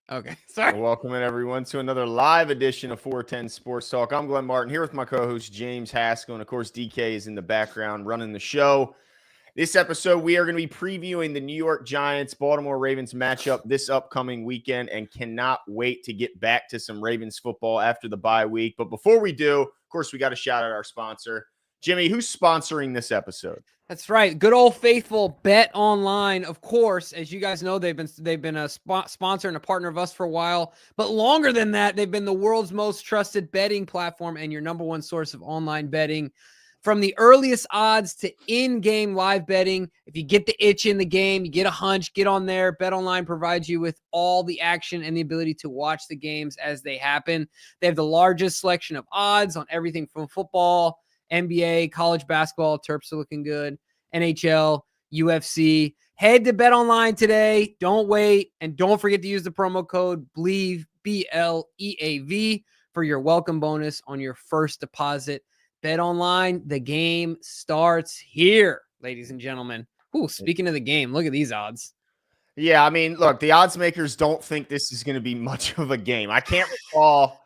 Okay, sorry. Welcome everyone to another live edition of 410 Sports Talk. I'm Glenn Martin here with my co-host James Haskell, and of course DK is in the background running the show. This episode, we are going to be previewing the New York Giants Baltimore Ravens matchup this upcoming weekend, and cannot wait to get back to some Ravens football after the bye week. But before we do, of course, we got to shout out our sponsor. Jimmy, who's sponsoring this episode? That's right. Good old faithful BetOnline. Of course, as you guys know, they've been a sponsor and a partner of us for a while. But longer than that, they've been the world's most trusted betting platform and your number one source of online betting. From the earliest odds to in-game live betting, if you get the itch in the game, you get a hunch, get on there. BetOnline provides you with all the action and the ability to watch the games as they happen. They have the largest selection of odds on everything from football, NBA, college basketball, Terps are looking good, NHL, UFC. Head to BetOnline today. Don't wait. And don't forget to use the promo code BLEAV, BLEAV, for your welcome bonus on your first deposit. BetOnline, the game starts here, ladies and gentlemen. Ooh, speaking of the game, look at these odds. Yeah, I mean, look, the odds makers don't think this is going to be much of a game. I can't recall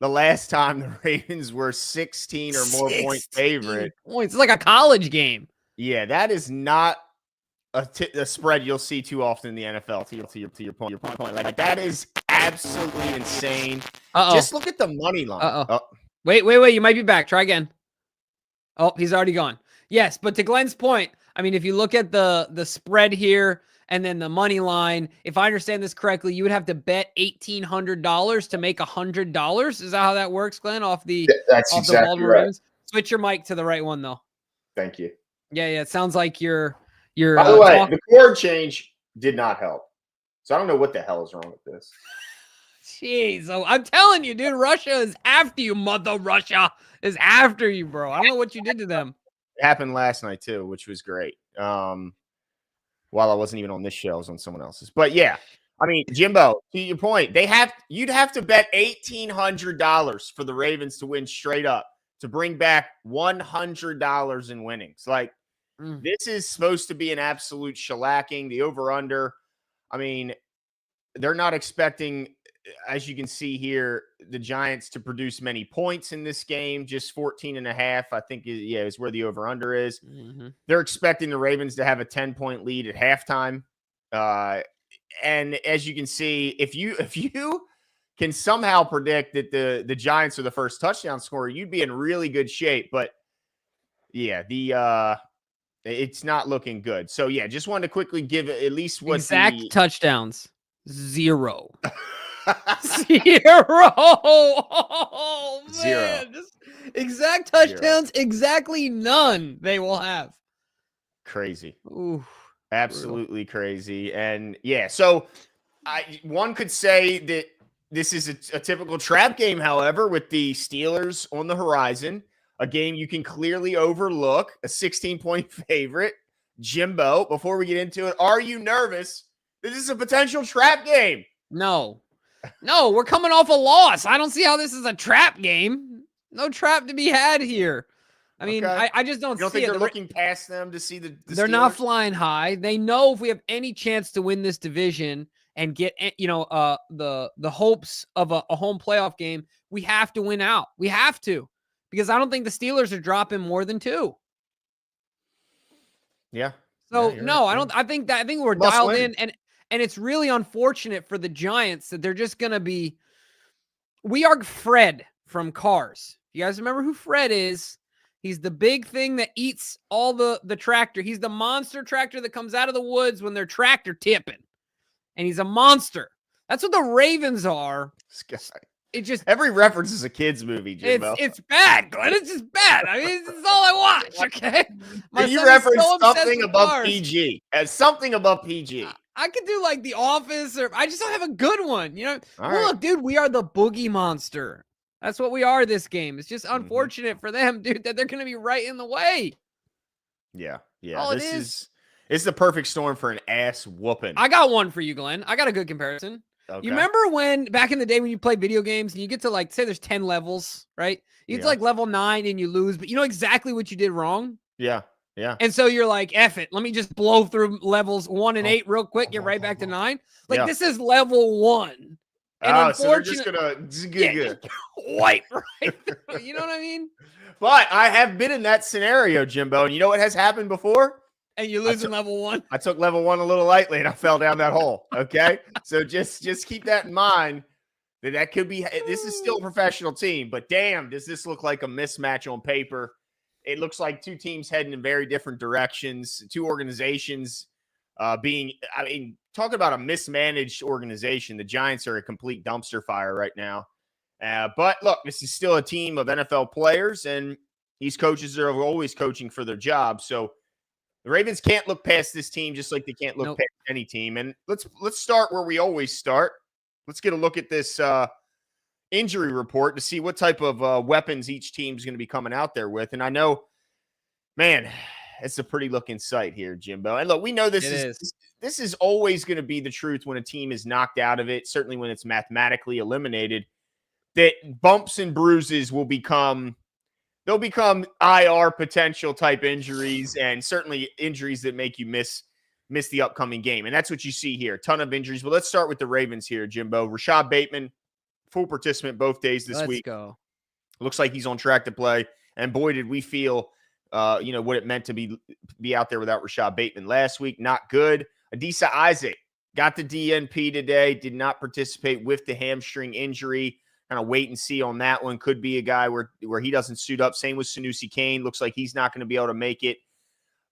the last time the Ravens were 16 or more point favorite. Points. It's like a college game. Yeah, that is not a spread you'll see too often in the NFL. To your point, like that is absolutely insane. Just look at the money line. Wait. You might be back. Try again. Oh, he's already gone. Yes, but to Glenn's point, I mean, if you look at the spread here and then the money line, if I understand this correctly, you would have to bet $1,800 to make $100. Is that how that works, Glenn? That's off exactly the Baltimore right. Ravens? Switch your mic to the right one, though. Thank you. Yeah. It sounds like you're. By the way, the chord change did not help. So I don't know what the hell is wrong with this. Jeez, I'm telling you, dude, Russia is after you, mother Russia is after you, bro. I don't know what you did to them. It happened last night too, which was great. While I wasn't even on this show, I was on someone else's. But yeah, I mean, Jimbo, to your point, you'd have to bet $1,800 for the Ravens to win straight up to bring back $100 in winnings. Like, this is supposed to be an absolute shellacking. The over-under, I mean, they're not expecting, as you can see here, the Giants to produce many points in this game. Just 14.5, I think, is where the over-under is. Mm-hmm. They're expecting the Ravens to have a 10-point lead at halftime. And as you can see, if you can somehow predict that the Giants are the first touchdown scorer, you'd be in really good shape. But yeah, it's not looking good. So yeah, just wanted to quickly give at least what exact touchdowns. 0. 0. Oh, man. 0. Just exact touchdowns, 0. Exactly none they will have. Crazy. Ooh, absolutely brutal. Crazy. And yeah, so one could say that this is a typical trap game, however, with the Steelers on the horizon. A game you can clearly overlook, a 16-point favorite. Jimbo, before we get into it, are you nervous? This is a potential trap game. No, we're coming off a loss. I don't see how this is a trap game. No trap to be had here. I mean, okay. I just don't see it. You don't think they're looking past them to see the They're Steelers? Not flying high. They know if we have any chance to win this division and get, the hopes of a home playoff game, we have to win out. We have to. Because I don't think the Steelers are dropping more than 2. Yeah. So no, right. I think we're dialed in, and it's really unfortunate for the Giants that they're just gonna be. We are Fred from Cars. You guys remember who Fred is? He's the big thing that eats all the tractor. He's the monster tractor that comes out of the woods when they're tractor tipping, and he's a monster. That's what the Ravens are. It just every reference is a kid's movie, Jimbo. It's bad, Glenn. It's just bad. I mean, it's all I watch. Okay. Can you reference something above PG? As something above PG. I could do like The Office, or I just don't have a good one. Look, dude, we are the Boogie Monster. That's what we are this game. It's just unfortunate for them, dude, that they're going to be right in the way. Yeah. This is the perfect storm for an ass whooping. I got one for you, Glenn. I got a good comparison. Okay. You remember when back in the day when you played video games and you get to say there's 10 levels, right? You get to level 9 and you lose, but you know exactly what you did wrong? Yeah. And so you're like, F it. Let me just blow through levels 1 and 8 real quick, get right back to 9. This is level 1. And So they're just unfortunately, gonna wipe right through. You know what I mean? But I have been in that scenario, Jimbo, and you know what has happened before? And you lose in level 1. I took level 1 a little lightly, and I fell down that hole. Okay, so just keep that in mind. That could be. This is still a professional team, but damn, does this look like a mismatch on paper? It looks like two teams heading in very different directions. Two organizations being. I mean, talk about a mismanaged organization. The Giants are a complete dumpster fire right now. But look, this is still a team of NFL players, and these coaches are always coaching for their job. So the Ravens can't look past this team, just like they can't look past any team. And let's start where we always start. Let's get a look at this injury report to see what type of weapons each team's going to be coming out there with. And I know, man, it's a pretty looking sight here, Jimbo. And look, we know this is always going to be the truth when a team is knocked out of it, certainly when it's mathematically eliminated, that bumps and bruises will become IR potential type injuries, and certainly injuries that make you miss the upcoming game. And that's what you see here. A ton of injuries. But let's start with the Ravens here, Jimbo. Rashad Bateman, full participant both days this week. Let's go. Looks like he's on track to play. And boy, did we feel, what it meant to be out there without Rashad Bateman last week. Not good. Adisa Isaac got the DNP today. Did not participate with the hamstring injury. Kind of wait and see on that one. Could be a guy where he doesn't suit up. Same with Sanusi Kane. Looks like he's not going to be able to make it.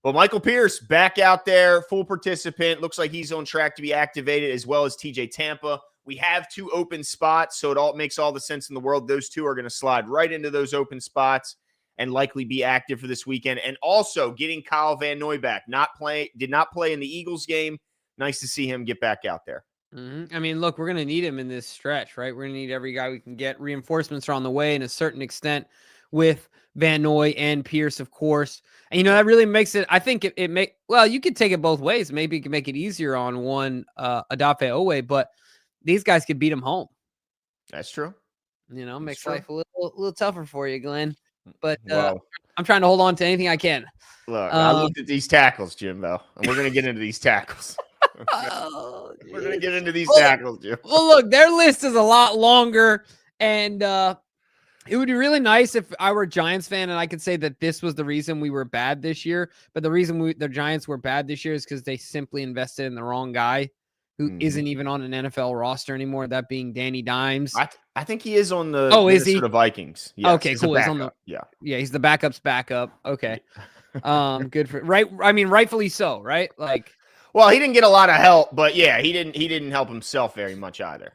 But Michael Pierce back out there, full participant. Looks like he's on track to be activated, as well as TJ Tampa. We have 2 open spots, so it makes all the sense in the world. Those 2 are going to slide right into those open spots and likely be active for this weekend. And also getting Kyle Van Noy back. Did not play in the Eagles game. Nice to see him get back out there. I mean, look, we're going to need him in this stretch, right? We're going to need every guy we can get. Reinforcements are on the way in a certain extent with Van Noy and Pierce, of course. And, that really makes it, I think you could take it both ways. Maybe you can make it easier on one Odafe Owe, but these guys could beat him home. That's true. Makes life a little tougher for you, Glenn. But I'm trying to hold on to anything I can. Look, I looked at these tackles, Jimbo, and we're going to get into these tackles. We're going to get into these tackles, Jim. Well, look, their list is a lot longer, and it would be really nice if I were a Giants fan and I could say that this was the reason we were bad this year. But the reason the Giants were bad this year is because they simply invested in the wrong guy who isn't even on an NFL roster anymore, that being Danny Dimes. I think he is on the Minnesota Vikings. Yes, okay, cool. He's on the he's the backup's backup. Okay. Good for right. I mean, rightfully so, right? Like, well, he didn't get a lot of help, but yeah, he didn't help himself very much either.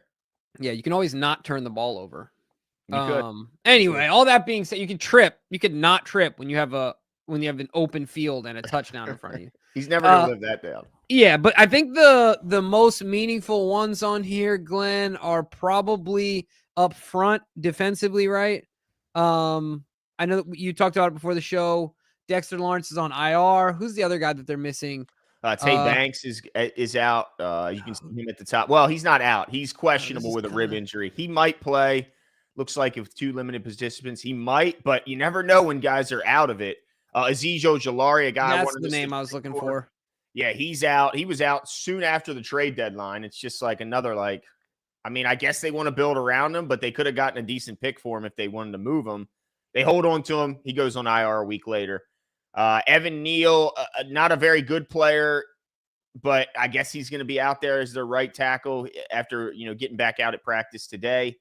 Yeah, you can always not turn the ball over. You could. Anyway, all that being said, you could trip. You could not trip when you have an open field and a touchdown in front of you. He's never gonna live that down. Yeah, but I think the most meaningful ones on here, Glenn, are probably up front defensively, right? I know that you talked about it before the show. Dexter Lawrence is on IR. Who's the other guy that they're missing? Tay Banks is out. You can see him at the top. Well, he's not out. He's questionable with a rib injury. He might play. Looks like with 2 limited participants, he might, but you never know when guys are out of it. Azeez Ojulari, a guy. That's the name I was looking for. Yeah, he's out. He was out soon after the trade deadline. It's just like another I guess they want to build around him, but they could have gotten a decent pick for him if they wanted to move him. They hold on to him. He goes on IR a week later. Evan Neal, not a very good player, but I guess he's going to be out there as their right tackle after, getting back out at practice today.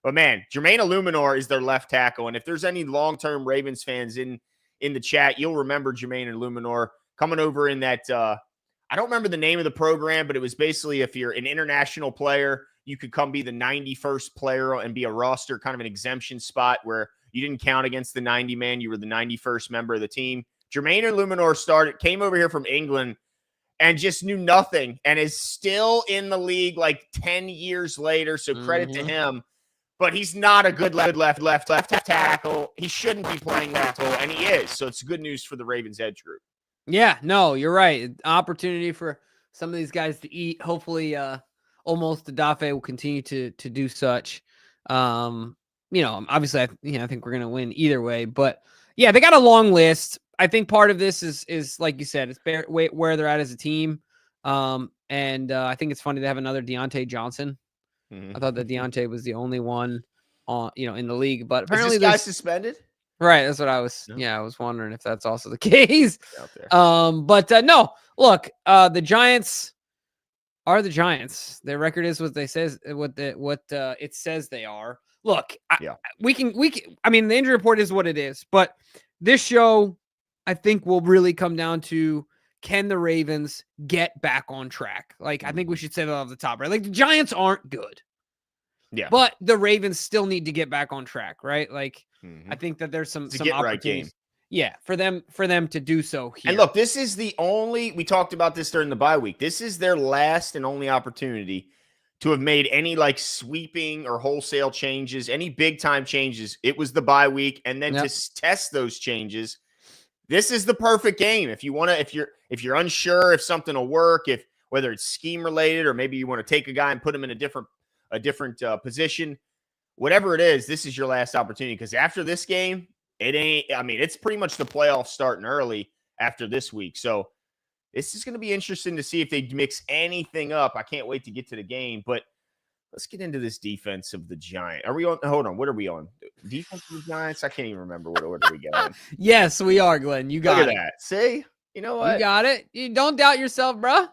But man, Jermaine Illuminor is their left tackle. And if there's any long-term Ravens fans in the chat, you'll remember Jermaine Illuminor coming over in that, I don't remember the name of the program, but it was basically if you're an international player, you could come be the 91st player and be a roster, kind of an exemption spot where you didn't count against the 90-man. You were the 91st member of the team. Jermaine Illuminor came over here from England and just knew nothing and is still in the league 10 years later. So credit to him. But he's not a good left tackle. He shouldn't be playing that hole, and he is. So it's good news for the Ravens edge group. Yeah, no, you're right. Opportunity for some of these guys to eat. Hopefully, almost Odafe will continue to do such. Obviously, I think we're gonna win either way. But yeah, they got a long list. I think part of this is like you said, it's where they're at as a team. And I think it's funny to have another Deontay Johnson I thought that Deontay was the only one in the league, but Is apparently this guy there's suspended? right. That's what I was. No. Yeah, I was wondering if that's also the case. Out there. But no. Look, the Giants are the Giants. Their record is what it says they are. Look, we can. I mean, the injury report is what it is, but this show, I think, will really come down to, can the Ravens get back on track? Like, I think we should say that off the top, right? Like, the Giants aren't good. Yeah. But the Ravens still need to get back on track, right? Like, I think that there's some get right game. Yeah, for them to do so here. And look, this is the only, we talked about this during the bye week. This is their last and only opportunity to have made any like sweeping or wholesale changes, any big time changes. It was the bye week, and then to test those changes. This is the perfect game. If you want to, if you're unsure if something will work, if whether it's scheme related or maybe you want to take a guy and put him in a different position, whatever it is, this is your last opportunity, because after this game, it ain't. I mean, it's pretty much the playoffs starting early after this week. So this is going to be interesting to see if they mix anything up. I can't wait to get to the game, but let's get into this defense of the Giants. Are we on? Hold on. What are we on? Defense of the Giants? I can't even remember what order we got. Yes, we are, Glenn. You got Look at that. See? You know what? You got it. You don't doubt yourself, bro.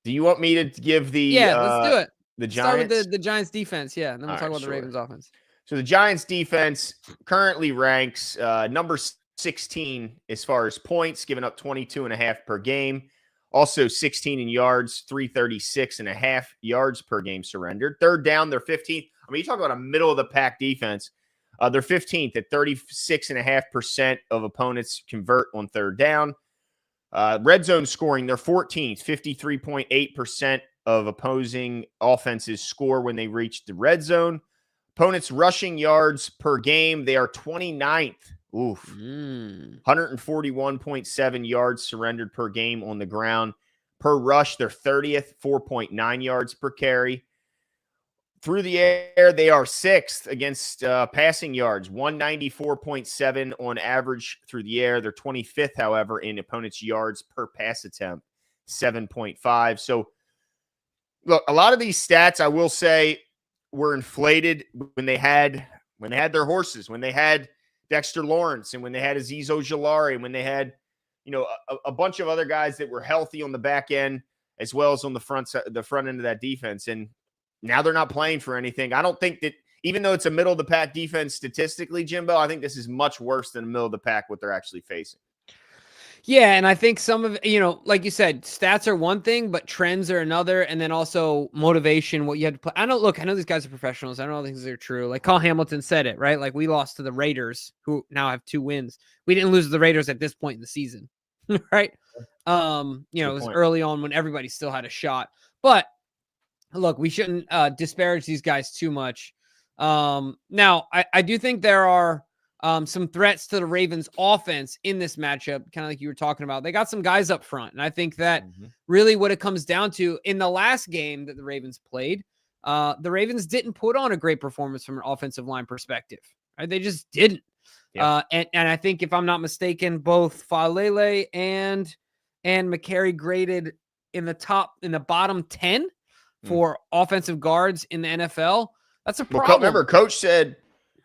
Do you want me to give the let's do it. The Giants? Start with the Giants defense, and then we'll talk about the Ravens offense. So the Giants defense currently ranks number 16 as far as points, giving up 22.5 per game. Also 16 in yards, 336.5 yards per game surrendered. Third down, they're 15th. I mean, you talk about a middle of the pack defense. They're 15th at 36.5% of opponents convert on third down. Red zone scoring, they're 14th, 53.8% of opposing offenses score when they reach the red zone. Opponents rushing yards per game, they are 29th. 141.7 yards surrendered per game on the ground. Per rush, they're 30th, 4.9 yards per carry. Through the air, they are 6th against passing yards, 194.7 on average through the air. They're 25th, however, in opponents' yards per pass attempt, 7.5. So, look, a lot of these stats, I will say, were inflated when they had their horses, when they had Dexter Lawrence, and when they had Azeez Ojulari, and when they had, a bunch of other guys that were healthy on the back end as well as on the front end of that defense. And now they're not playing for anything. I don't think that, even though it's a middle of the pack defense statistically, Jimbo, I think this is much worse than a middle of the pack what they're actually facing. Yeah, and I think some of, like you said, stats are one thing, but trends are another, and then also motivation, what you had to play. I know these guys are professionals. I know things are true. Like Carl Hamilton said it, right? Like, we lost to the Raiders, who now have 2 wins. We didn't lose to the Raiders at this point in the season, right? It was early on when everybody still had a shot. But look, we shouldn't disparage these guys too much. Now, I do think there are some threats to the Ravens offense in this matchup, kind of like you were talking about. They got some guys up front, and I think that really what it comes down to in the last game that the Ravens played, the Ravens didn't put on a great performance from an offensive line perspective. Right? They just didn't. Yeah. And I think, if I'm not mistaken, both Falele and McCary graded in the bottom 10 for offensive guards in the NFL. That's a problem. Well, remember, Coach said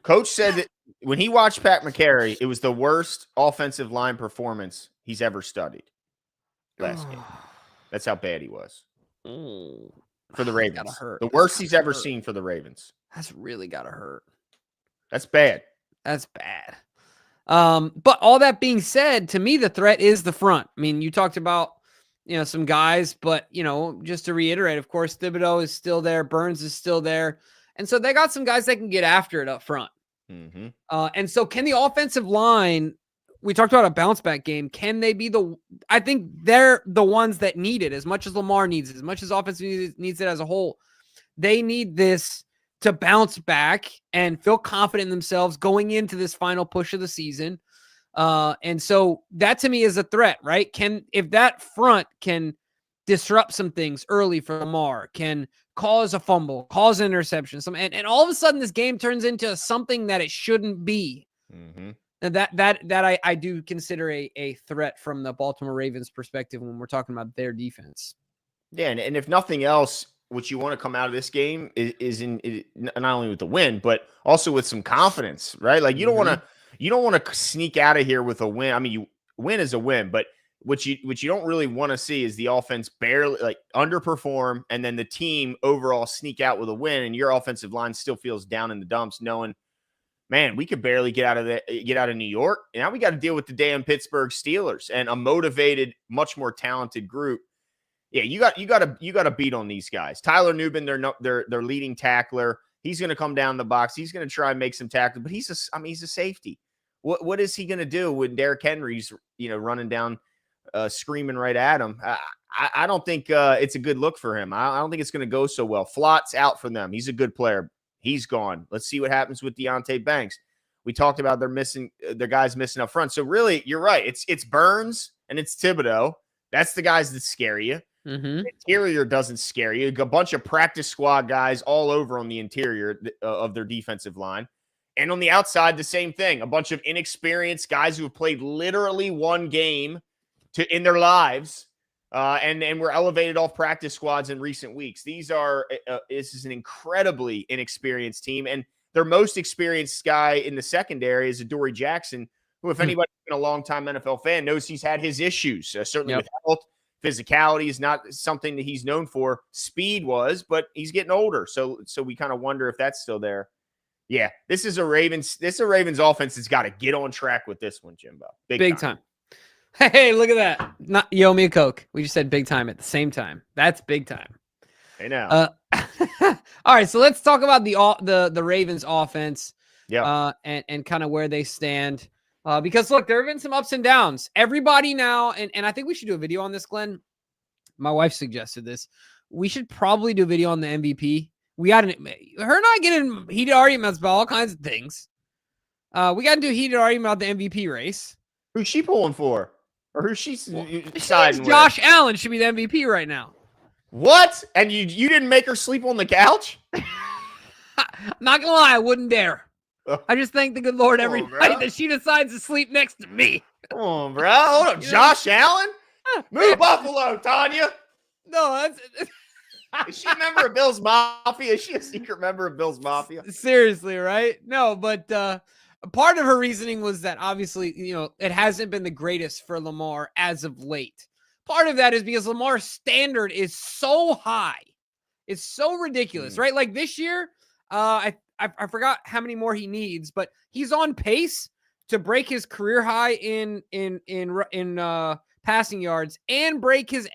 that when he watched Pat McCary, it was the worst offensive line performance he's ever studied last game. That's how bad he was for the Ravens. The worst he's ever seen for the Ravens. That's really got to hurt. That's bad. That's bad. But all that being said, to me, the threat is the front. I mean, you talked about, some guys, but, just to reiterate, of course, Thibodeau is still there. Burns is still there. And so they got some guys that can get after it up front. And so can the offensive line, we talked about a bounce back game. Can they be I think they're the ones that need it as much as Lamar needs it, as much as offense needs it as a whole. They need this to bounce back and feel confident in themselves going into this final push of the season. And so that to me is a threat, right? If that front can disrupt some things early for Lamar, can cause a fumble, cause an interception, and all of a sudden this game turns into something that it shouldn't be. And that I do consider a threat from the Baltimore Ravens perspective when we're talking about their defense. Yeah, and if nothing else, what you want to come out of this game is not only with the win, but also with some confidence, right? Like you don't want to sneak out of here with a win. I mean, you win is a win, but what you don't really want to see is the offense barely like underperform, and then the team overall sneak out with a win, and your offensive line still feels down in the dumps, knowing, man, we could barely get out of New York. Now we got to deal with the damn Pittsburgh Steelers and a motivated, much more talented group. Yeah, you got to beat on these guys. Tyler Nubin, their leading tackler. He's going to come down the box. He's going to try and make some tackles, but he's a safety. What is he going to do when Derrick Henry's running down, screaming right at him? I don't think it's a good look for him. I don't think it's going to go so well. Flott's out for them. He's a good player. He's gone. Let's see what happens with Deonte Banks. We talked about their guys missing up front. So really, you're right. It's Burns and it's Thibodeau. That's the guys that scare you. Mm-hmm. Interior doesn't scare you. A bunch of practice squad guys all over on the interior of their defensive line. And on the outside, the same thing. A bunch of inexperienced guys who have played literally one game in their lives, and were elevated off practice squads in recent weeks. This is an incredibly inexperienced team, and their most experienced guy in the secondary is Adoree Jackson, who, if anybody's been a longtime NFL fan, knows he's had his issues, certainly with health. Physicality is not something that he's known for. Speed was, but he's getting older. So we kind of wonder if that's still there. Yeah, this is a Ravens offense that's got to get on track with this one, Jimbo. Big time. Hey, look at that. Not yo, me a Coke. We just said big time at the same time. That's big time. Hey now. All right, so let's talk about the Ravens offense. Yeah. And kind of where they stand. Because look, there have been some ups and downs. Everybody now, and I think we should do a video on this, Glenn. My wife suggested this. We should probably do a video on the MVP. Her and I get in heated arguments about all kinds of things. We got to do a heated argument about the MVP race. Who's she pulling for? Or who's she siding with? Josh Allen should be the MVP right now. What? And you didn't make her sleep on the couch? Not gonna lie, I wouldn't dare. I just thank the good Lord every night that she decides to sleep next to me. Come on, bro. Hold up, Josh Allen? Move Buffalo, Tanya. No, Is she a member of Bill's Mafia? Is she a secret member of Bill's Mafia? Seriously, right? No, but part of her reasoning was that obviously, it hasn't been the greatest for Lamar as of late. Part of that is because Lamar's standard is so high. It's so ridiculous, right? Like this year, I forgot how many more he needs, but he's on pace to break his career high in passing yards and break his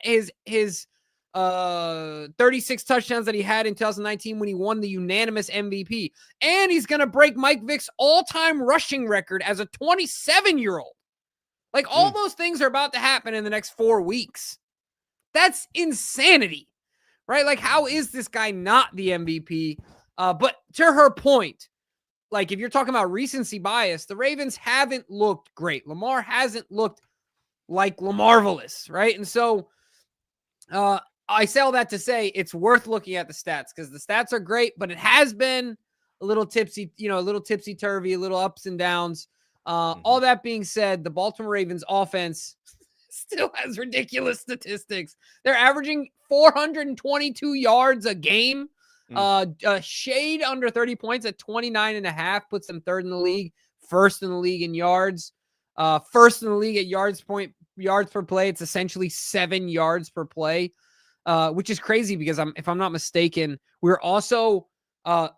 36 touchdowns that he had in 2019 when he won the unanimous MVP. And he's going to break Mike Vick's all-time rushing record as a 27-year-old. Like all those things are about to happen in the next 4 weeks. That's insanity, right? Like how is this guy not the MVP? But to her point, like if you're talking about recency bias, the Ravens haven't looked great. Lamar hasn't looked like Lamarvelous, right? And so I say all that to say it's worth looking at the stats because the stats are great, but it has been a little tipsy, a little tipsy-turvy, a little ups and downs. All that being said, the Baltimore Ravens offense still has ridiculous statistics. They're averaging 422 yards a game. Shade under 30 points at 29.5 puts them third in the league, first in the league in yards, first in the league at yards per play. It's essentially 7 yards per play, which is crazy because if I'm not mistaken, we're also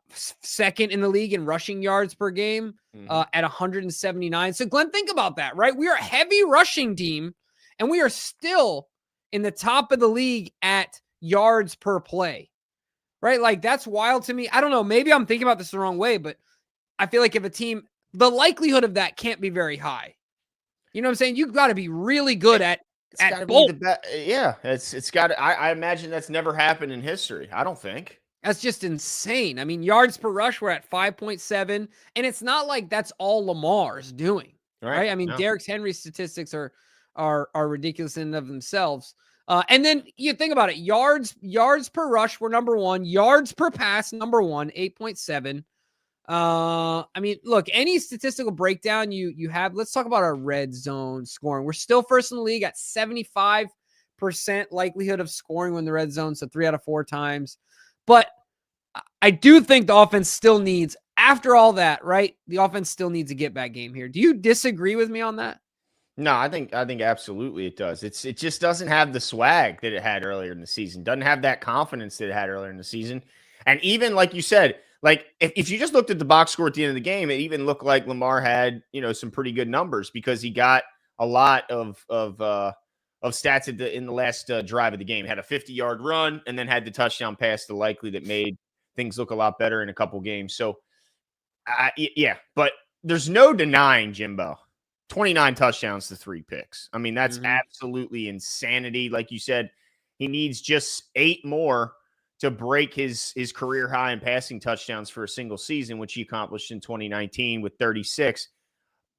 second in the league in rushing yards per game at 179. So Glenn, think about that, right? We are a heavy rushing team and we are still in the top of the league at yards per play. Right? Like that's wild to me. I don't know. Maybe I'm thinking about this the wrong way, but I feel like if a team, the likelihood of that can't be very high. You know what I'm saying? You've got to be really good at both. It's got to, I imagine that's never happened in history. I don't think. That's just insane. I mean, yards per rush, we're at 5.7, and it's not like that's all Lamar's doing. Right? I mean, Derrick Henry's statistics are ridiculous in and of themselves. And then you think about it, yards per rush, we're number one. Yards per pass, number one, 8.7. I mean, look, any statistical breakdown you have, let's talk about our red zone scoring. We're still first in the league at 75% likelihood of scoring when the red zone, so 3 out of 4 times. But I do think the offense still needs, after all that, right? The offense still needs a get back game here. Do you disagree with me on that? No, I think absolutely it does. It just doesn't have the swag that it had earlier in the season. Doesn't have that confidence that it had earlier in the season. And even like you said, like if you just looked at the box score at the end of the game, it even looked like Lamar had, some pretty good numbers because he got a lot of stats in the last drive of the game. Had a 50-yard run and then had the touchdown pass to Likely that made things look a lot better in a couple games. So, yeah, but there's no denying Jimbo. 29 touchdowns to 3 picks. I mean, that's absolutely insanity. Like you said, he needs just 8 more to break his career high in passing touchdowns for a single season, which he accomplished in 2019 with 36.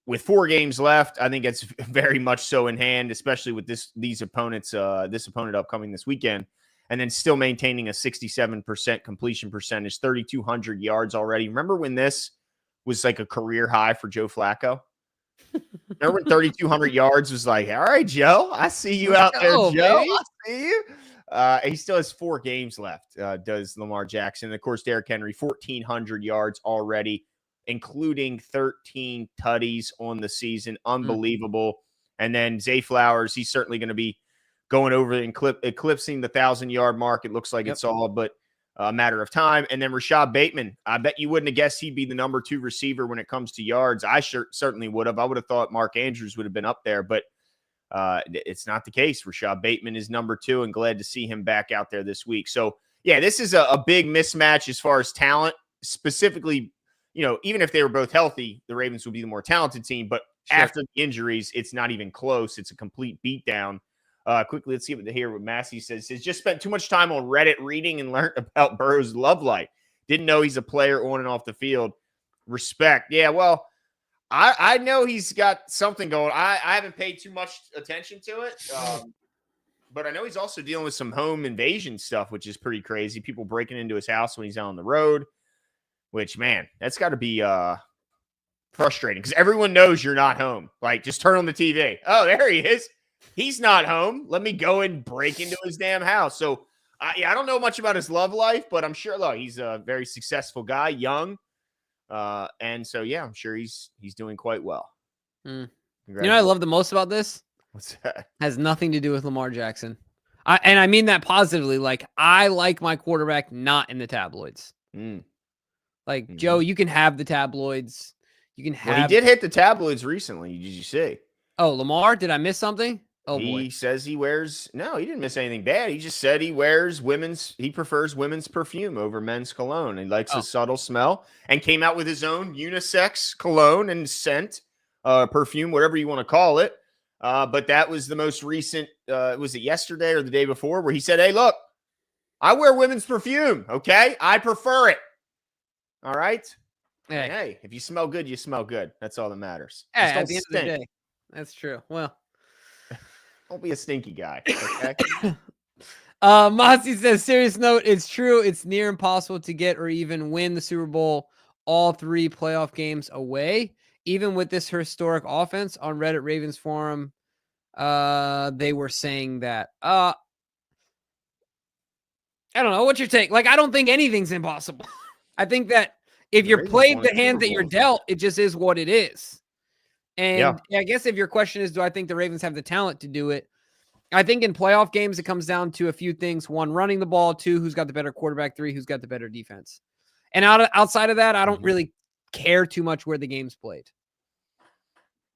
With 4 games left, I think it's very much so in hand, especially with these opponents, this opponent upcoming this weekend, and then still maintaining a 67% completion percentage, 3,200 yards already. Remember when this was like a career high for Joe Flacco? Remember when 3,200 yards was like, all right, Joe, I see you out there, Joe. Baby. I see you. He still has 4 games left, does Lamar Jackson. And of course, Derrick Henry, 1,400 yards already, including 13 tutties on the season. Unbelievable. And then Zay Flowers, he's certainly going to be going over and eclipsing the 1,000-yard mark. It looks like it's all but a matter of time. And then Rashad Bateman, I bet you wouldn't have guessed he'd be the number 2 receiver when it comes to yards. I certainly would have. I would have thought Mark Andrews would have been up there, but it's not the case. Rashad Bateman is number 2, and glad to see him back out there this week. So, yeah, this is a big mismatch as far as talent. Specifically, even if they were both healthy, the Ravens would be the more talented team. But after the injuries, it's not even close. It's a complete beatdown. Quickly, let's see what Massey says. Says, just spent too much time on Reddit reading and learned about Burrow's love life. Didn't know he's a player on and off the field. Respect. Yeah, well, I know he's got something going. I haven't paid too much attention to it. But I know he's also dealing with some home invasion stuff, which is pretty crazy. People breaking into his house when he's out on the road, which, man, that's got to be frustrating because everyone knows you're not home. Like, just turn on the TV. Oh, there he is. He's not home. Let me go and break into his damn house. So, yeah, I don't know much about his love life, but I'm sure, look, he's a very successful guy, young. And so, yeah, I'm sure he's doing quite well. You know what I love the most about this? What's that? Has nothing to do with Lamar Jackson. And I mean that positively. Like, I like my quarterback not in the tabloids. Like, Joe, you can have the tabloids. You can have. Well, he did hit the tabloids recently. Did you see? Oh, Lamar? Did I miss something? Oh, boy. He says he wears. No, he didn't miss anything bad. He just said he prefers women's perfume over men's cologne. He likes a subtle smell and came out with his own unisex cologne and scent, perfume, whatever you want to call it. But that was the most recent. Was it yesterday or the day before where he said, hey, look, I wear women's perfume. Okay. I prefer it. All right. Hey, if you smell good, you smell good. That's all that matters. Hey, at the end of the day. That's true. Well, don't be a stinky guy. Okay. Mossy says, serious note, it's true. It's near impossible to get or even win the Super Bowl all 3 playoff games away. Even with this historic offense on Reddit Ravens forum, they were saying that. I don't know. What's your take? Like, I don't think anything's impossible. I think that if you're played the hand that you're dealt, it just is what it is. And I guess if your question is, do I think the Ravens have the talent to do it? I think in playoff games, it comes down to a few things. 1, running the ball. 2, who's got the better quarterback. 3, who's got the better defense. And outside of that, I don't really care too much where the game's played.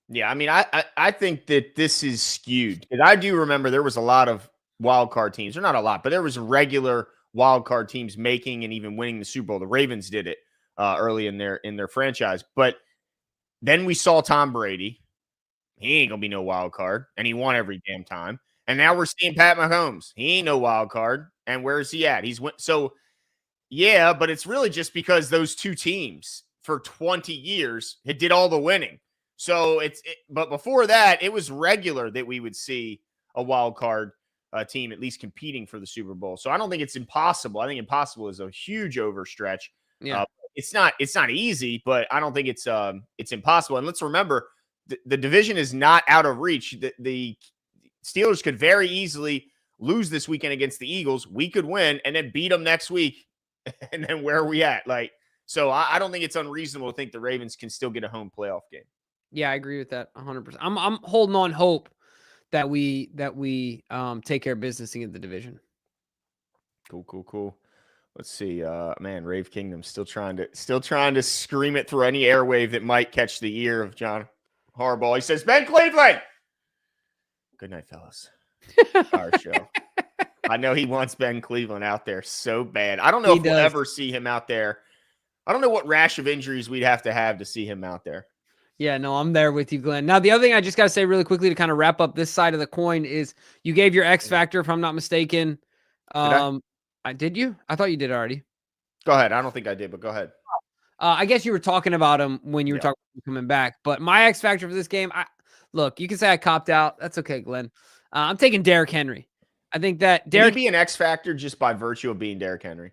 Yeah, I mean, I think that this is skewed. And I do remember there was a lot of wild card teams, or not a lot, but there was regular wild card teams making and even winning the Super Bowl. The Ravens did it early in their franchise. But then we saw Tom Brady. He ain't going to be no wild card, and he won every damn time. And now we're seeing Pat Mahomes. He ain't no wild card. And where is he at? So, yeah, but it's really just because those 2 teams for 20 years did all the winning. So but before that, it was regular that we would see a wild card team at least competing for the Super Bowl. So I don't think it's impossible. I think impossible is a huge overstretch. Yeah. It's not easy, but I don't think it's impossible. And let's remember, the division is not out of reach. The Steelers could very easily lose this weekend against the Eagles. We could win and then beat them next week And then where are we at? Like, so I don't think it's unreasonable to think the Ravens can still get a home playoff game. Yeah, I agree with that 100%. I'm holding on hope that we take care of business and get the division. Cool. Let's see. Man, Rave Kingdom still trying to scream it through any airwave that might catch the ear of John Harbaugh. He says, Ben Cleveland. Good night, fellas. Our show. I know he wants Ben Cleveland out there so bad. I don't know if we'll ever see him out there. I don't know what rash of injuries we'd have to see him out there. Yeah, no, I'm there with you, Glenn. Now, the other thing I just got to say really quickly to kind of wrap up this side of the coin is you gave your X factor, if I'm not mistaken. Did you? I thought you did already. Go ahead. I don't think I did, but go ahead. I guess you were talking about him when you were talking about him coming back. But my X factor for this game, look, you can say I copped out. That's okay, Glenn. I'm taking Derrick Henry. I think that Derrick be an X factor just by virtue of being Derrick Henry.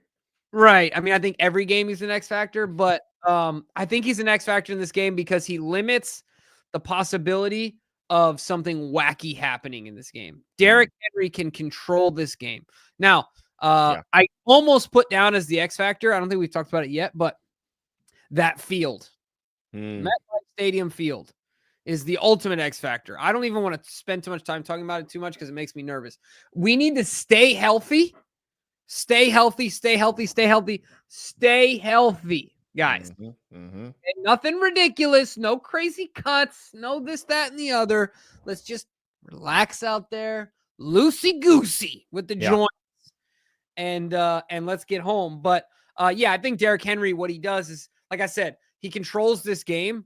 Right. I mean, I think every game he's an X factor, but I think he's an X factor in this game because he limits the possibility of something wacky happening in this game. Derrick Henry can control this game. Now, I almost put down as the X factor. I don't think we've talked about it yet, but that field, MetLife Stadium field, is the ultimate X factor. I don't even want to spend too much time talking about it too much because it makes me nervous. We need to stay healthy. Stay healthy, guys. And nothing ridiculous, no crazy cuts, no this, that, and the other. Let's just relax out there, loosey-goosey with the joints, and let's get home. But I think Derrick Henry, what he does is, like I said, he controls this game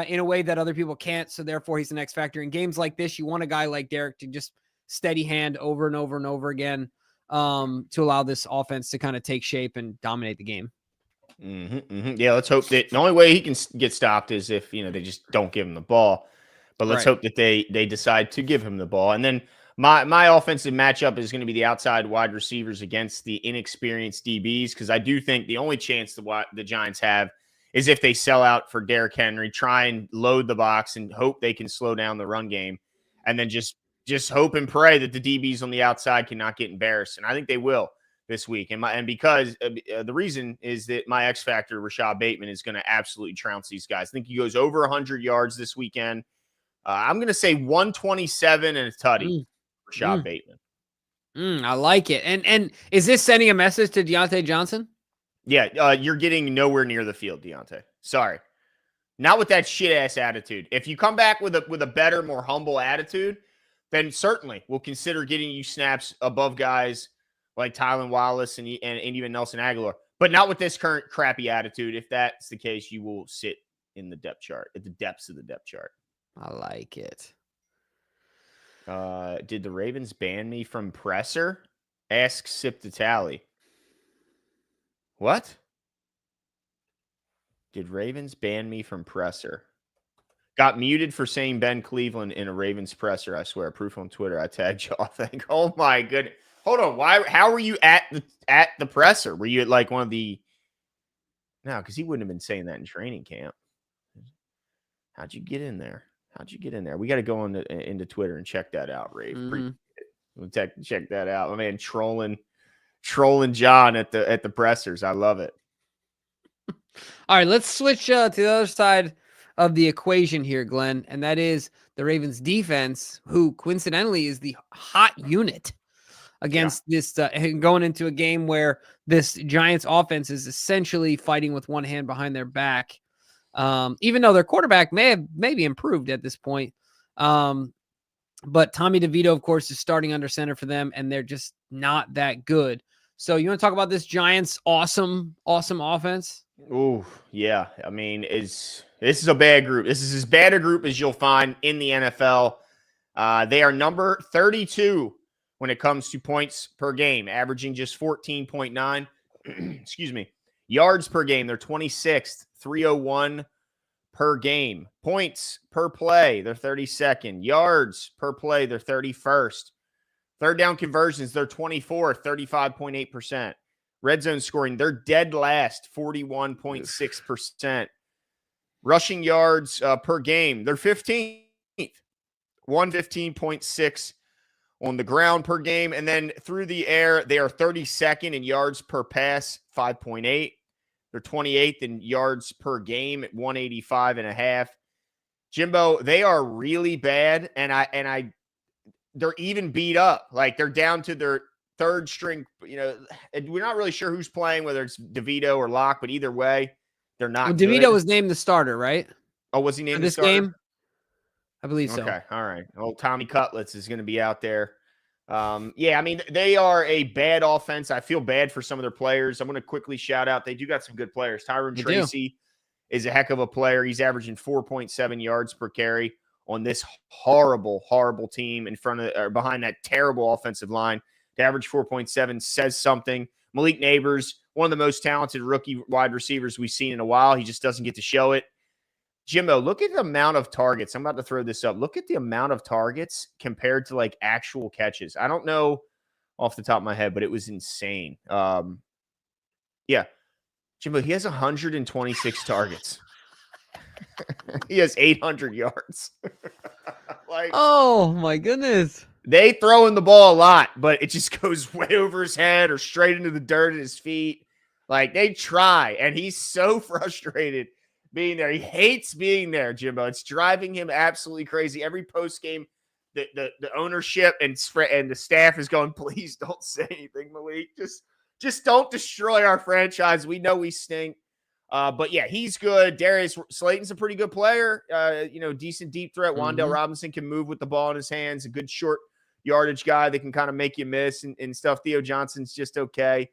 in a way that other people can't, so therefore he's an X factor. In games like this, you want a guy like Derrick to just steady hand over and over and over again. To allow this offense to kind of take shape and dominate the game. Yeah, let's hope that the only way he can get stopped is if, they just don't give him the ball. But let's hope that they decide to give him the ball. And then my offensive matchup is going to be the outside wide receivers against the inexperienced DBs, because I do think the only chance the Giants have is if they sell out for Derrick Henry, try and load the box and hope they can slow down the run game, and then just hope and pray that the DBs on the outside cannot get embarrassed. And I think they will this week. And because the reason is that my X factor, Rashad Bateman, is going to absolutely trounce these guys. I think he goes over 100 yards this weekend. I'm going to say 127 and a tutty, Rashad Bateman. I like it. And is this sending a message to Deontay Johnson? Yeah, you're getting nowhere near the field, Deontay. Sorry. Not with that shit-ass attitude. If you come back with a better, more humble attitude, then certainly we'll consider getting you snaps above guys like Tylan Wallace and even Nelson Aguilar. But not with this current crappy attitude. If that's the case, you will sit in the depth chart, at the depths of the depth chart. I like it. Did the Ravens ban me from presser? Ask Sip to Tally. What? Did Ravens ban me from presser? Got muted for saying Ben Cleveland in a Ravens presser. I swear, proof on Twitter. I tagged you off. Like, oh my goodness. Hold on. How were you at the presser? Were you at like one of the? No, because he wouldn't have been saying that in training camp. How'd you get in there? We got to go into Twitter and check that out, Rave. We'll check that out. My man trolling John at the pressers. I love it. All right, let's switch to the other side of the equation here, Glenn, and that is the Ravens defense, who coincidentally is the hot unit against this going into a game where this Giants offense is essentially fighting with one hand behind their back. Even though their quarterback may be improved at this point. But Tommy DeVito, of course, is starting under center for them, and they're just not that good. So you want to talk about this Giants awesome offense? Oh, yeah. I mean, this is a bad group. This is as bad a group as you'll find in the NFL. They are number 32 when it comes to points per game, averaging just 14.9. Excuse me. Yards per game, they're 26th, 301 per game. Points per play, they're 32nd. Yards per play, they're 31st. Third down conversions, they're 24th, 35.8%. Red zone scoring, they're dead last, 41.6%. Rushing yards per game, they're 15th, 115.6 on the ground per game. And then through the air, they are 32nd in yards per pass, 5.8. They're 28th in yards per game at 185.5. Jimbo, they are really bad. And they're even beat up. Like they're down to their third string, and we're not really sure who's playing, whether it's DeVito or Locke, but either way, they're not Well, good. DeVito was named the starter, right? Oh, was he named For the this starter? game? I believe so. Okay, all right. Oh, Tommy Cutlets is going to be out there. Yeah, I mean, they are a bad offense. I feel bad for some of their players. I'm going to quickly shout out. They do got some good players. Tyron Tracy is a heck of a player. He's averaging 4.7 yards per carry on this horrible, horrible team in front of or behind that terrible offensive line. To average 4.7 says something. Malik Neighbors, one of the most talented rookie wide receivers we've seen in a while. He just doesn't get to show it. Jimbo, look at the amount of targets. I'm about to throw this up. Look at the amount of targets compared to like actual catches. I don't know off the top of my head, but it was insane. Yeah. Jimbo, he has 126 targets. He has 800 yards. Like, oh my goodness. They throw in the ball a lot, but it just goes way over his head or straight into the dirt at his feet. Like they try, and he's so frustrated being there. He hates being there, Jimbo. It's driving him absolutely crazy. Every post game, the ownership and the staff is going, please don't say anything, Malik. Just don't destroy our franchise. We know we stink. But yeah, he's good. Darius Slayton's a pretty good player. Decent deep threat. Wan'Dale Robinson can move with the ball in his hands. A good short yardage guy that can kind of make you miss and stuff. Theo Johnson's just okay.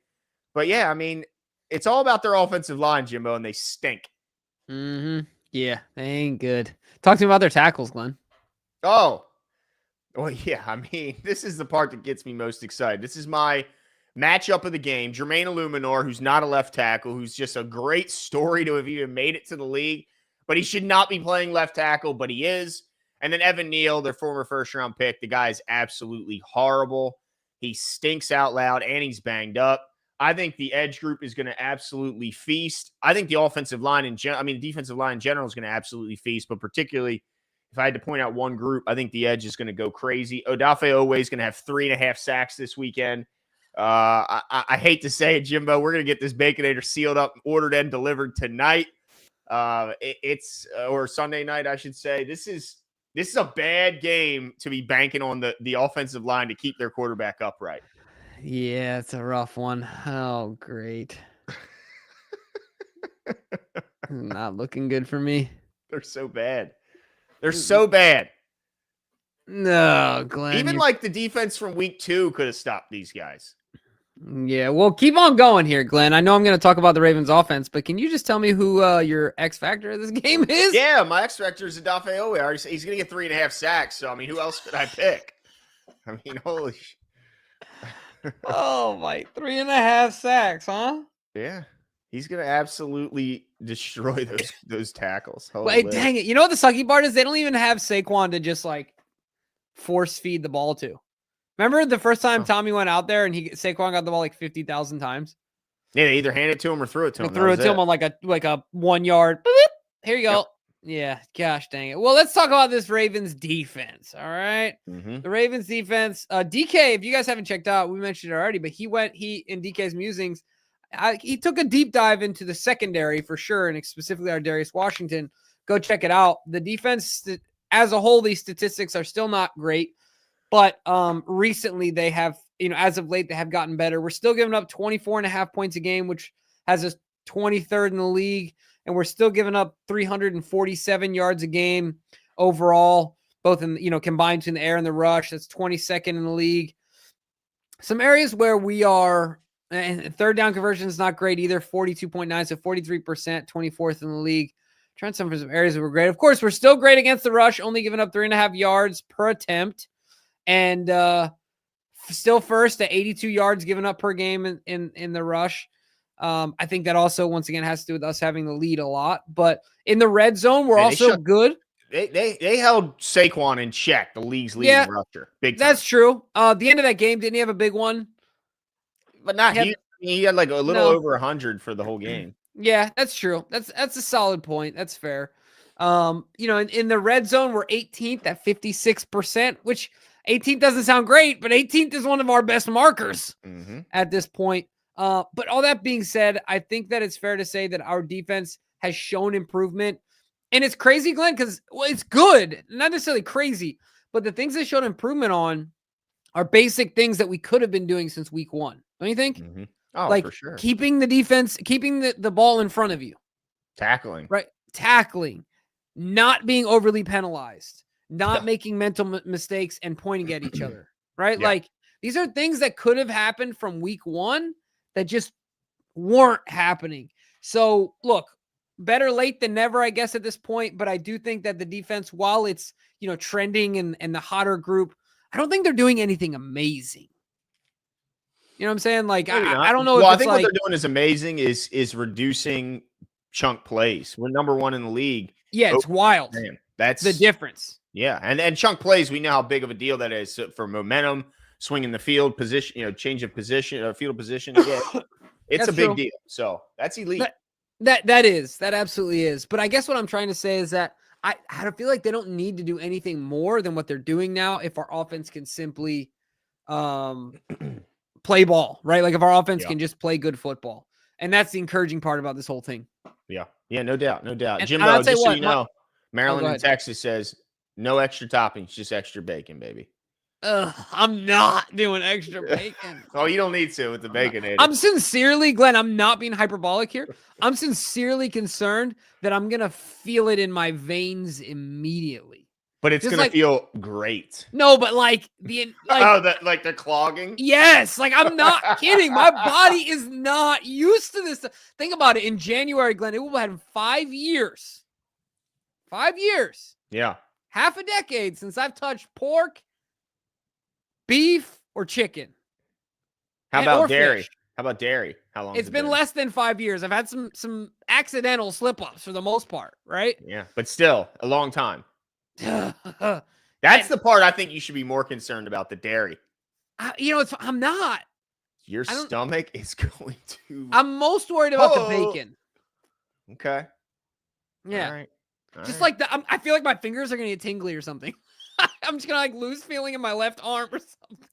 But yeah, I mean, it's all about their offensive line, Jimbo, and they stink. Yeah, they ain't good. Talk to me about their tackles, Glenn. Oh, well, yeah. I mean, this is the part that gets me most excited. This is my matchup of the game. Jermaine Illuminor, who's not a left tackle, who's just a great story to have even made it to the league, but he should not be playing left tackle, but he is. And then Evan Neal, their former first-round pick. The guy is absolutely horrible. He stinks out loud, and he's banged up. I think the edge group is going to absolutely feast. I think the offensive line the defensive line in general is going to absolutely feast, but particularly if I had to point out one group, I think the edge is going to go crazy. Odafe Oweh is going to have 3.5 sacks this weekend. I hate to say it, Jimbo. We're going to get this Baconator sealed up, ordered, and delivered tonight. Or Sunday night, I should say. This is a bad game to be banking on the offensive line to keep their quarterback upright. Yeah, it's a rough one. Oh, great. Not looking good for me. They're so bad. They're so bad. No, Glenn. Even like the defense from week 2 could have stopped these guys. Yeah, well, keep on going here, Glenn. I know I'm going to talk about the Ravens offense, but can you just tell me who your X factor of this game is? Yeah, my X factor is Odafe Oweh. He's going to get 3.5 sacks. So, I mean, who else could I pick? I mean, holy Oh, my 3.5 sacks, huh? Yeah. He's going to absolutely destroy those tackles. Wait, dang it. You know what the sucky part is? They don't even have Saquon to just like force feed the ball to. Remember the first time Tommy went out there and Saquon got the ball like 50,000 times? Yeah, they either handed it to him or threw it to him. Threw it to him on like a 1 yard. Boop, here you go. Yep. Yeah, gosh dang it. Well, let's talk about this Ravens defense. All right. The Ravens defense. DK, if you guys haven't checked out, we mentioned it already, but he in DK's musings, he took a deep dive into the secondary for sure, and specifically our Darius Washington. Go check it out. The defense as a whole, these statistics are still not great, but recently they have, as of late, they have gotten better. We're still giving up 24.5 points a game, which has us 23rd in the league, and we're still giving up 347 yards a game overall, both in, combined between the air and the rush. That's 22nd in the league. Some areas where we are, and third down conversion is not great either, 42.9, so 43%, 24th in the league. Trying some for some areas that were great. Of course, we're still great against the rush, only giving up 3.5 yards per attempt, and still first at 82 yards given up per game in the rush. I think that also, once again, has to do with us having the lead a lot. But in the red zone, we're also good. They held Saquon in check, the league's leading rusher. Big time. That's true. The end of that game, didn't he have a big one? But not huge. He had like a little over 100 for the whole game. Yeah, that's true. That's a solid point. That's fair. In the red zone, we're 18th at 56%, which 18th doesn't sound great, but 18th is one of our best markers Mhm. at this point. But all that being said, I think that it's fair to say that our defense has shown improvement. And it's crazy, Glenn, because it's good, not necessarily crazy, but the things they showed improvement on are basic things that we could have been doing since week 1. Don't you think? Mhm. Oh, Like for sure. keeping the defense, keeping the ball in front of you, Tackling. right? Tackling, not being overly penalized, not Yeah. making mental mistakes and pointing at each other, right? Yeah. Like these are things that could have happened from week 1 that just weren't happening. So look, better late than never, I guess, at this point. But I do think that the defense, while it's, trending and the hotter group, I don't think they're doing anything amazing. You know what I'm saying? Like, Maybe not. I don't know Well, if I it's think what like, they're doing is amazing is reducing chunk plays. We're number 1 in the league. yeah, it's wild. Man, that's The difference. Yeah, and chunk plays, we know how big of a deal that is for momentum, swinging the field position, change of position, field position. Yeah, it's That's a big true. deal. So that's elite. That absolutely is. But I guess what I'm trying to say is that I feel like they don't need to do anything more than what they're doing now if our offense can simply play ball, right? Like if our offense Yeah. can just play good football. And that's the encouraging part about this whole thing. Yeah, no doubt, no doubt. And Jimbo, I'll tell you just so what, you know, Maryland go and ahead. Texas says no extra toppings, just extra bacon, baby. I'm not doing extra bacon. Oh, you don't need to with the bacon. I'm sincerely, Glenn, I'm not being hyperbolic here. I'm sincerely concerned that I'm going to feel it in my veins immediately. But it's Just going to feel great. No, but like like the clogging? Yes, like I'm not kidding. My body is not used to this. Think about it. In January, Glenn, it will have had 5 years. 5 years. Yeah. Half a decade since I've touched pork, beef, or chicken. How about dairy? How about dairy? How long? It's been less than 5 years. I've had some accidental slip-ups for the most part, right? Yeah, but still a long time. That's the part I think you should be more concerned about, the dairy. I'm not. Your stomach is going to. I'm most worried about the bacon. Okay. Yeah. All right. Just like I feel like my fingers are going to get tingly or something. I'm just going to lose feeling in my left arm or something.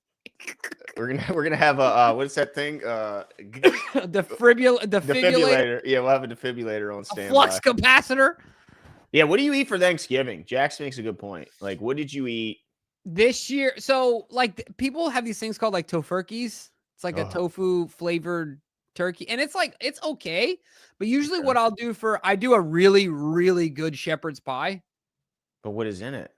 We're gonna have a what is that thing? Defibrillator. Yeah, we'll have a defibrillator on standby. A flux capacitor. Yeah, what do you eat for Thanksgiving? Jax makes a good point. Like, what did you eat this year? So, like, people have these things called like tofurkeys. It's like a tofu flavored turkey, and it's like it's okay. But usually, what I'll do I do a really, really good shepherd's pie. But what is in it?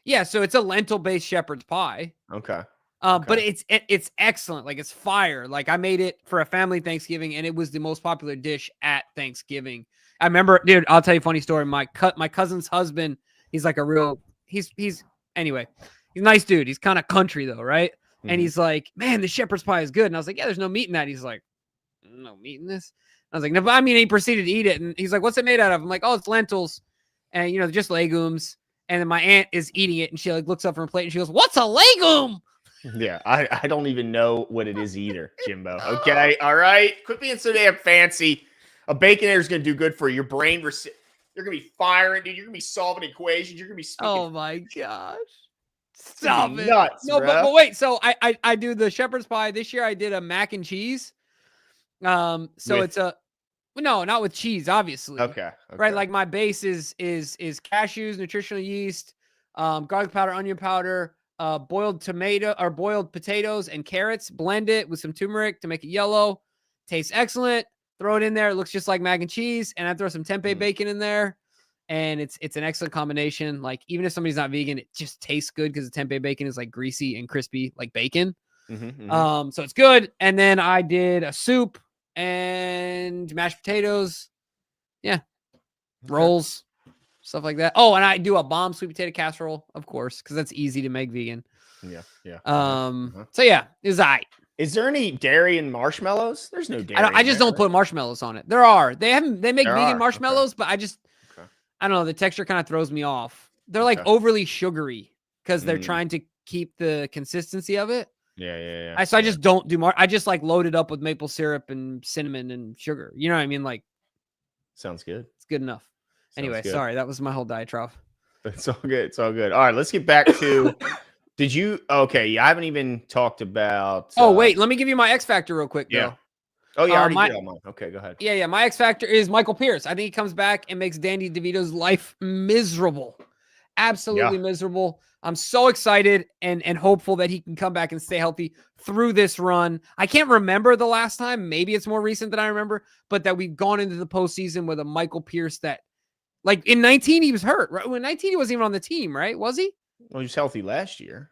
Yeah, so it's a lentil based shepherd's pie. Okay. But it's excellent. Like it's fire. Like I made it for a family Thanksgiving, and it was the most popular dish at Thanksgiving. I remember, dude. I'll tell you a funny story. My cousin's husband. He's like a real. He's anyway. He's a nice dude. He's kind of country though, right? Mm-hmm. And he's like, man, the shepherd's pie is good. And I was like, yeah, there's no meat in that. He's like, no meat in this. I was like, no, but I mean, he proceeded to eat it, and he's like, what's it made out of? I'm like, oh, it's lentils, and just legumes. And then my aunt is eating it, and she like looks up from her plate, and she goes, what's a legume? Yeah, I don't even know what it is either, Jimbo. Okay, all right. Quit being so damn fancy. A Baconator is going to do good for your brain. You're going to be firing, dude. You're going to be solving equations. You're going to be speaking. Oh, my gosh. Stop it. Nuts, no, bro. but wait. So I do the shepherd's pie. This year I did a mac and cheese. So it's no, not with cheese, obviously. Okay. Right, like my base is cashews, nutritional yeast, garlic powder, onion powder, boiled potatoes and carrots. Blend it with some turmeric to make it yellow. Tastes excellent. Throw it in there. It looks just like mac and cheese. And I throw some tempeh bacon in there. And it's an excellent combination. Like even if somebody's not vegan, it just tastes good because the tempeh bacon is like greasy and crispy like bacon. So it's good. And then I did a soup and mashed potatoes. Yeah. Rolls. Stuff like that. Oh, and I do a bomb sweet potato casserole, of course, because that's easy to make vegan. Yeah. So yeah, it's all right. Is there any dairy in marshmallows? There's no dairy. I just don't put marshmallows on it. There are. They make vegan marshmallows, but I don't know. The texture kind of throws me off. They're like overly sugary because they're trying to keep the consistency of it. Yeah. I just don't do I just like load it up with maple syrup and cinnamon and sugar. You know what I mean? Like, sounds good. It's good enough. Anyway, sorry, that was my whole diatribe. It's all good. It's all good. All right, let's get back to Did you? Okay, yeah, I haven't even talked about. Oh, wait, let me give you my X factor real quick, Yeah. though. Oh, yeah, I already my- did all mine. Okay, go ahead. Yeah. My X factor is Michael Pierce. I think he comes back and makes Danny DeVito's life miserable. Absolutely miserable. I'm so excited and hopeful that he can come back and stay healthy through this run. I can't remember the last time. Maybe it's more recent than I remember, but that we've gone into the postseason with a Michael Pierce that, like, in 19, he was hurt, right? When 19, he wasn't even on the team, right? Was he? Well, he was healthy last year.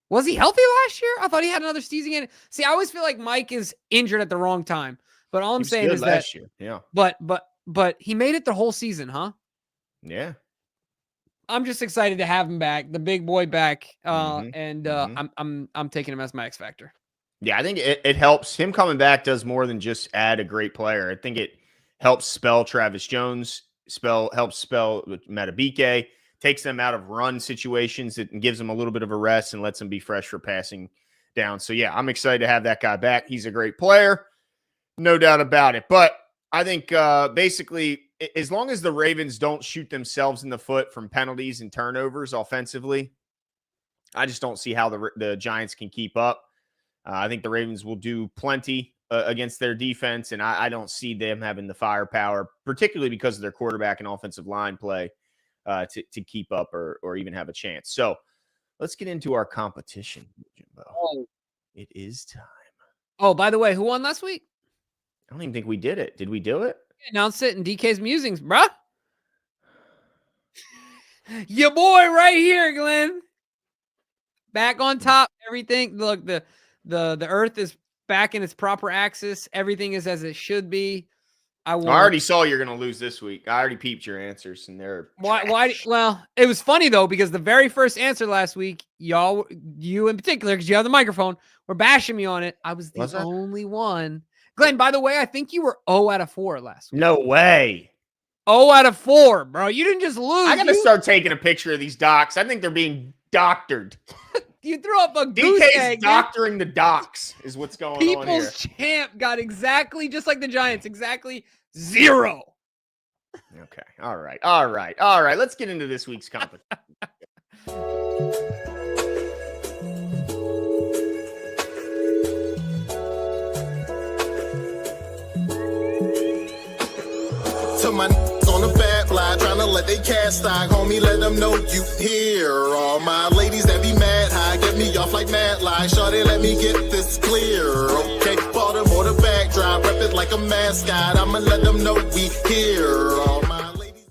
Was he healthy last year? I thought he had another season in it. See, I always feel like Mike is injured at the wrong time. But all I'm saying is that last year. Yeah. But he made it the whole season, huh? Yeah. I'm just excited to have him back, the big boy back. I'm taking him as my X factor. Yeah, I think it helps. Him coming back does more than just add a great player. I think it helps spell Travis Jones, helps spell Matabike, takes them out of run situations and gives them a little bit of a rest and lets them be fresh for passing down. So, yeah, I'm excited to have that guy back. He's a great player. No doubt about it. But I think basically, as long as the Ravens don't shoot themselves in the foot from penalties and turnovers offensively, I just don't see how the Giants can keep up. I think the Ravens will do plenty against their defense, and I don't see them having the firepower, particularly because of their quarterback and offensive line play, to keep up or even have a chance. So let's get into our competition, Jimbo. Oh. It is time. Oh, by the way, who won last week? I don't even think we did it. Did we do it? Announce it in DK's musings, bruh. Your boy right here, Glenn. Back on top. Everything. Look, the earth is back in its proper axis. Everything is as it should be. I already saw you're going to lose this week. I already peeped your answers, and they're why? Well, it was funny though, because the very first answer last week, you in particular, because you have the microphone, were bashing me on it. I was the only one. Glenn, by the way, I think you were 0 out of 4 last week. No way. 0 out of 4, bro. You didn't just lose. I got to start taking a picture of these docs. I think they're being doctored. You threw up a goose egg. DK's doctoring the docs is what's going on here. People's champ got exactly, just like the Giants, exactly 0. Okay. All right. Let's get into this week's competition. To my on the bad fly, trying to let they cast stock, homie, let them know you here. All my ladies that be mad high, get me off like mad lies. Shawty, let me get this clear. Okay, Baltimore the backdrop, rep it like a mascot. I'ma let them know we here. All my ladies.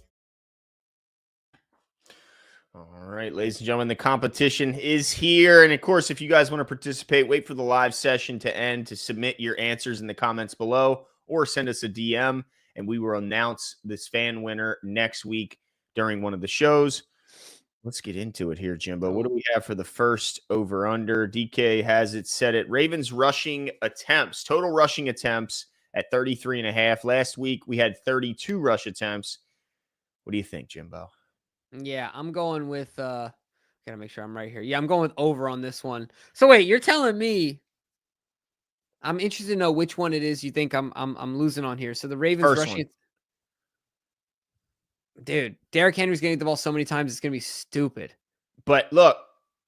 All right, ladies and gentlemen, the competition is here. And of course, if you guys want to participate, wait for the live session to end to submit your answers in the comments below or send us a DM. And we will announce this fan winner next week during one of the shows. Let's get into it here, Jimbo. What do we have for the first over-under? DK has it set at Ravens rushing attempts, total rushing attempts at 33.5. Last week, we had 32 rush attempts. What do you think, Jimbo? Yeah, I'm going with, gotta make sure I'm right here. Yeah, I'm going with over on this one. So wait, you're telling me, I'm interested to know which one it is you think I'm losing on here. So the Ravens First rushing. One. Dude, Derrick Henry's getting the ball so many times, it's going to be stupid. But look,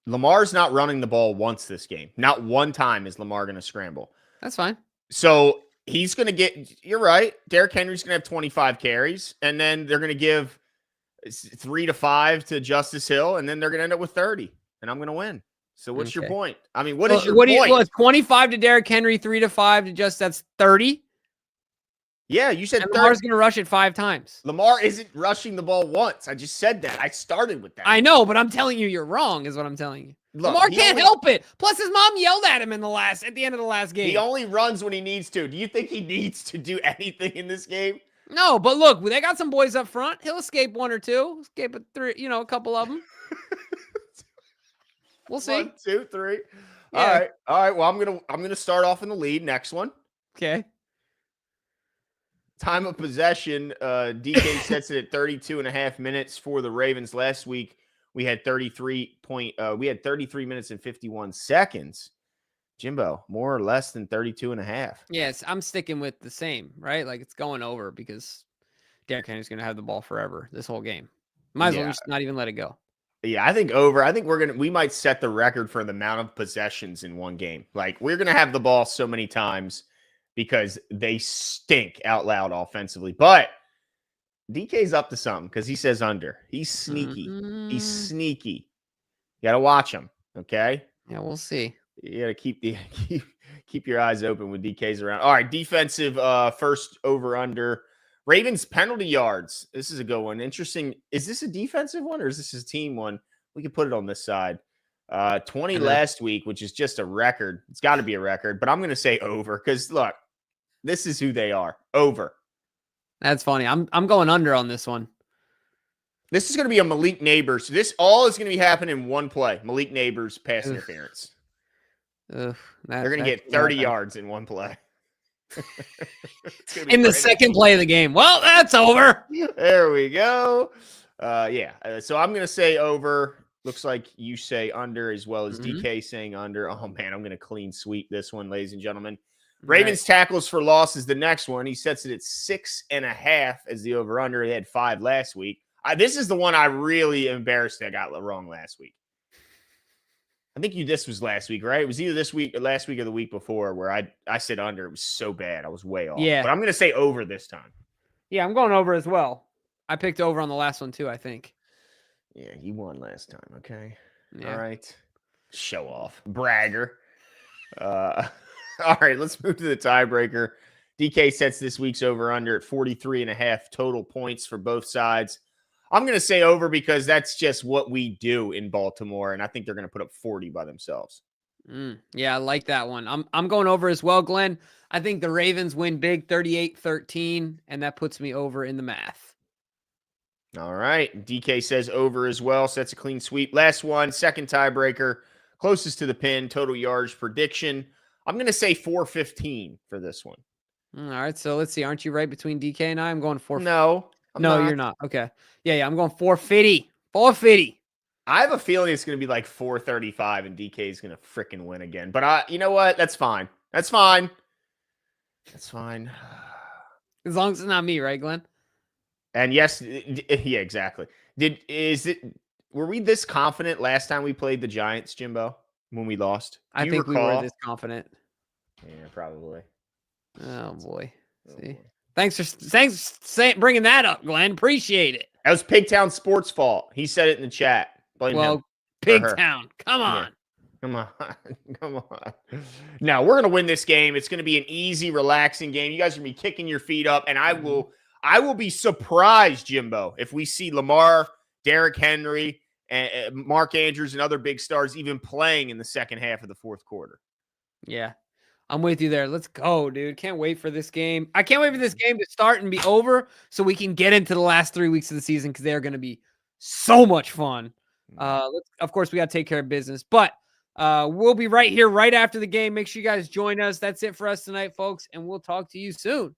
Lamar's not running the ball once this game. Not one time is Lamar going to scramble. That's fine. So he's going to get, you're right, Derrick Henry's going to have 25 carries, and then they're going to give 3 to 5 to Justice Hill, and then they're going to end up with 30, and I'm going to win. So what's your point? I mean, what is your point? It's 25 to Derrick Henry, 3 to 5 to that's 30. Yeah, you said Lamar's going to rush it 5 times. Lamar isn't rushing the ball once. I just said that. I started with that. I know, but I'm telling you, you're wrong, is what I'm telling you. Look, Lamar can't help it. Plus, his mom yelled at him at the end of the last game. He only runs when he needs to. Do you think he needs to do anything in this game? No, but look, they got some boys up front. He'll escape 1 or 2. Escape 3, a couple of them. We'll see. 1, 2, 3. Yeah. All right. Well, I'm gonna start off in the lead. Next one. Okay. Time of possession. DK sets it at 32.5 minutes for the Ravens. Last week we had 33 minutes and 51 seconds. Jimbo, more or less than 32.5. Yes, I'm sticking with the same, right? Like it's going over because Derrick Henry's going to have the ball forever this whole game. Might as well just not even let it go. Yeah, I think over. I think we might set the record for the amount of possessions in one game. Like, we're gonna have the ball so many times because they stink out loud offensively. But DK's up to something because he says under. He's sneaky. He's sneaky. You gotta watch him. Okay. Yeah, we'll see. You gotta keep your eyes open when DK's around. All right, defensive first over under. Ravens penalty yards. This is a good one. Interesting. Is this a defensive one or is this a team one? We can put it on this side. 20 last week, which is just a record. It's got to be a record, but I'm going to say over because look, this is who they are. Over. That's funny. I'm going under on this one. This is going to be a Malik Neighbors. This all is going to be happening in one play. Malik Neighbors pass interference. They're going to get 30 yards in one play. In the second play of the game. Well, that's over. There we go. So I'm going to say over. Looks like you say under as well as DK saying under. Oh, man, I'm going to clean sweep this one, ladies and gentlemen. Ravens tackles for loss is the next one. He sets it at 6.5 as the over-under. They had 5 last week. This is the one I really embarrassed I got wrong last week. I think this was last week, right? It was either this week or last week or the week before where I said under. It was so bad. I was way off. Yeah. But I'm going to say over this time. Yeah, I'm going over as well. I picked over on the last one too, I think. Yeah, you won last time, okay? Yeah. All right. Show off. Bragger. All right, let's move to the tiebreaker. DK sets this week's over-under at 43.5 total points for both sides. I'm going to say over because that's just what we do in Baltimore, and I think they're going to put up 40 by themselves. Yeah, I like that one. I'm going over as well, Glenn. I think the Ravens win big, 38-13, and that puts me over in the math. All right. DK says over as well. Sets a clean sweep. Last one, second tiebreaker. Closest to the pin, total yards prediction. I'm going to say 415 for this one. All right, so let's see. Aren't you right between DK and I? I'm going 450. No. You're not. Okay. Yeah, I'm going 450. 450. I have a feeling it's going to be like 435 and DK is going to freaking win again. But you know what? That's fine. That's fine. That's fine. As long as it's not me, right, Glenn? And yes, yeah, exactly. Were we this confident last time we played the Giants, Jimbo, when we lost? I think we were this confident. Yeah, probably. Oh boy. See. Thanks for bringing that up, Glenn. Appreciate it. That was Pigtown Sports' fault. He said it in the chat. Blame him. Pigtown. Come on. Yeah. Come on. Now, we're going to win this game. It's going to be an easy, relaxing game. You guys are going to be kicking your feet up, and I will be surprised, Jimbo, if we see Lamar, Derrick Henry, and Mark Andrews and other big stars even playing in the second half of the fourth quarter. Yeah. I'm with you there. Let's go, dude. Can't wait for this game. I can't wait for this game to start and be over so we can get into the last 3 weeks of the season because they're going to be so much fun. Of course, we got to take care of business, but we'll be right here right after the game. Make sure you guys join us. That's it for us tonight, folks, and we'll talk to you soon.